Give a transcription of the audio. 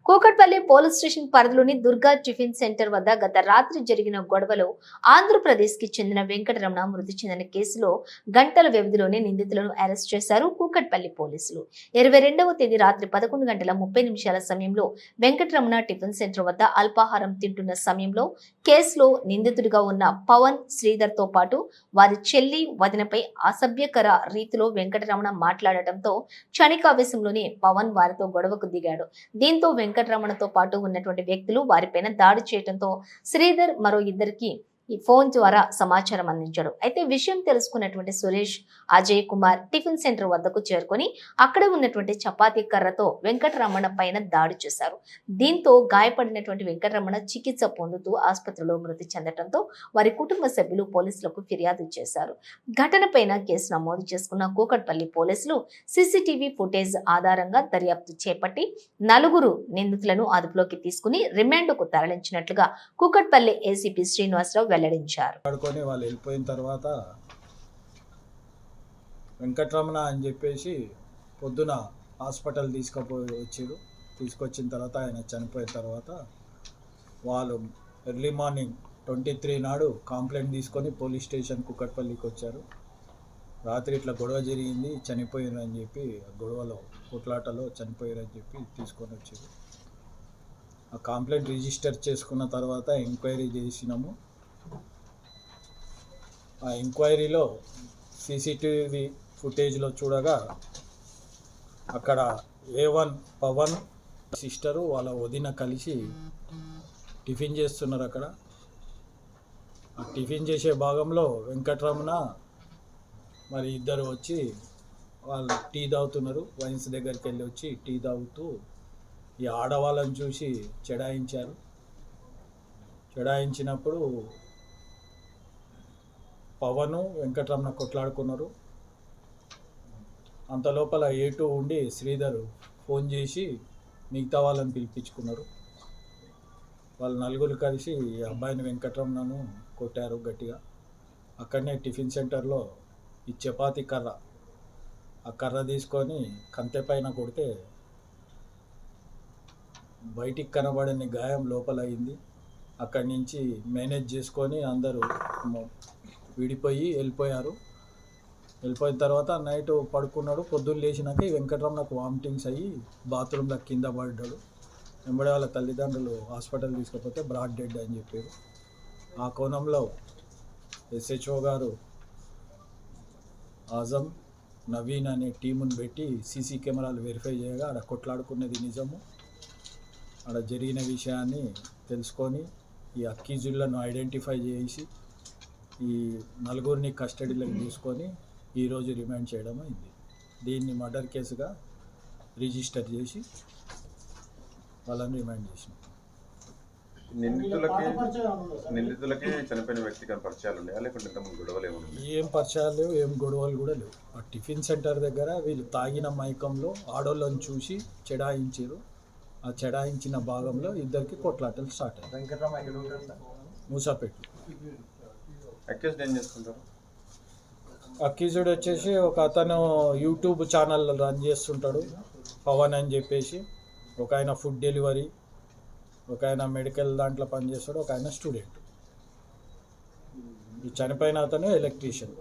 Kukatpally police station పరిధిలోని Durga tiffin centre వద్ద గత రాత్రి జరిగిన గొడవలో ఆంధ్రప్రదేశ్ కి చెందిన వెంకటరమణ మృతి చెందిన కేసులో గంటల వ్యవధిలోనే నిందితులను అరెస్ట్ చేశారు కూకట్పల్లి పోలీసులు. 22వ తేదీ రాత్రి 11:30 సమయంలో వెంకటరమణ టిఫిన్ సెంటర్ వద్ద అల్పాహారం తింటున్న సమయంలో కేసులో నిందితుడిగా ఉన్న పవన్ శ్రీధర్ తో పాటు వారి చెల్లి వదినపై అసభ్యకర రీతిలో వెంకటరమణ మాట్లాడటంతో క్షణికావేశంలోనే పవన్ వారితో గొడవకు దిగాడు. దీంతో వెంకటరమణతో పాటు ఉన్నటువంటి వ్యక్తులు వారిపైన దాడి చేయడంతో శ్రీధర్ మరో ఇద్దరికి ఈ ఫోన్ ద్వారా సమాచారం అందించాడు. అయితే విషయం తెలుసుకున్నటువంటి సురేష్, అజయ్ కుమార్ టిఫిన్ సెంటర్ వద్దకు చేరుకొని అక్కడ ఉన్నటువంటి చపాతీ కర్రతో వెంకటరమణ పైన దాడి చేశారు. దీంతో గాయపడినటువంటి వెంకటరమణ చికిత్స పొందుతూ ఆసుపత్రిలో మృతి చెందడంతో వారి కుటుంబ సభ్యులు పోలీసులకు ఫిర్యాదు చేశారు. ఘటనపైన కేసు నమోదు చేసుకున్న కూకట్పల్లి పోలీసులు సీసీటీవీ ఫుటేజ్ ఆధారంగా దర్యాప్తు చేపట్టి నలుగురు నిందితులను అదుపులోకి తీసుకుని రిమాండ్కు తరలించినట్లుగా కూకట్పల్లి ఏసీపీ శ్రీనివాసరావు వెల్లడించారు. వాళ్ళు వెళ్ళిపోయిన తర్వాత వెంకటరమణ అని చెప్పేసి పొద్దున హాస్పిటల్ తీసుకొచ్చిన తర్వాత ఆయన చనిపోయిన తర్వాత వాళ్ళు ఎర్లీ మార్నింగ్ 23 నాడు కంప్లైంట్ తీసుకొని పోలీస్ స్టేషన్ కూకట్పల్లికి వచ్చారు. రాత్రి ఇట్లా గొడవ జరిగింది, చనిపోయారని చెప్పి గొడవలో కొట్లాటలో చనిపోయారని చెప్పి తీసుకొని వచ్చారు. ఆ కంప్లైంట్ రిజిస్టర్ చేసుకున్న తర్వాత ఎంక్వైరీ చేసినాము. ఆ ఎంక్వైరీలో సీసీటీవీ ఫుటేజ్లో చూడగా అక్కడ A1 పవన్ సిస్టరు వాళ్ళ వదిన కలిసి టిఫిన్ చేస్తున్నారు. అక్కడ ఆ టిఫిన్ చేసే భాగంలో వెంకటరమణ మరి ఇద్దరు వచ్చి వాళ్ళు టీ తాగుతున్నారు. వైన్స్ దగ్గరికి వెళ్ళి వచ్చి టీ తాగుతూ ఈ ఆడవాళ్ళని చూసి చెడాయించినప్పుడు పవను వెంకటరమణ కొట్లాడుకున్నారు. అంత లోపల A2 ఉండి శ్రీధర్ ఫోన్ చేసి మిగతా వాళ్ళని పిలిపించుకున్నారు. వాళ్ళు నలుగురు కలిసి ఈ అబ్బాయిని వెంకటరమణను కొట్టారు గట్టిగా. అక్కడనే టిఫిన్ సెంటర్లో ఈ చపాతీ కర్ర, ఆ కర్ర తీసుకొని కంతె పైన కొడితే బయటికి కనబడని గాయం లోపల అయింది. అక్కడి నుంచి మేనేజ్ చేసుకొని అందరూ విడిపోయి వెళ్ళిపోయిన తర్వాత నైట్ పడుకున్నాడు. పొద్దున్న లేచినాక ఈ వెంకటరమణకు వామిటింగ్స్ అయ్యి బాత్రూంలో కింద పడ్డాడు. వెంబడి వాళ్ళ తల్లిదండ్రులు హాస్పిటల్ తీసుకపోతే బ్రాడ్ డెడ్ అని చెప్పారు. ఆ కోణంలో SHO గారు ఆజం, నవీన్ అనే టీముని పెట్టి సీసీ కెమెరాలు వెరిఫై చేయగా ఆడ కొట్లాడుకున్నది నిజము. ఆడ జరిగిన విషయాన్ని తెలుసుకొని ఈ అక్యూజులను ఐడెంటిఫై చేసి ఈ నలుగురిని కస్టడీలోకి తీసుకొని ఈరోజు రిమాండ్ చేయడం అయింది. దీన్ని మర్డర్ కేసుగా రిజిస్టర్ చేసి వాళ్ళని రిమాండ్ చేసినాం. నిందితులకి చనిపోయిన వ్యక్తికి పరిచయాలు ఉన్నాయా, లేకుంటే ఇంతకుముందు గొడవలు ఏమన్నా? ఏం పరిచయాలు లేవు, ఏం గొడవలు కూడా లేవు. ఆ టిఫిన్ సెంటర్ దగ్గర వీళ్ళు తాగిన మైకంలో ఆడోళ్ళని చూసి చెడాయించారు. ఆ చెడాయించిన భాగంలో ఇద్దరికి కొట్లాటలు స్టార్ట్ అయ్యాయి. మూసాపేట. అక్యూజ్డ్ ఏం చేసుకుంటారు? అక్యూజ్డ్ వచ్చేసి ఒక అతను యూట్యూబ్ ఛానల్ రన్ చేస్తుంటాడు, పవన్ అని చెప్పేసి. ఒక ఆయన ఫుడ్ డెలివరీ, ఒక ఆయన మెడికల్ దాంట్లో పనిచేస్తాడు, ఒక ఆయన స్టూడెంట్. ఈ చనిపోయిన అతను ఎలక్ట్రీషియన్.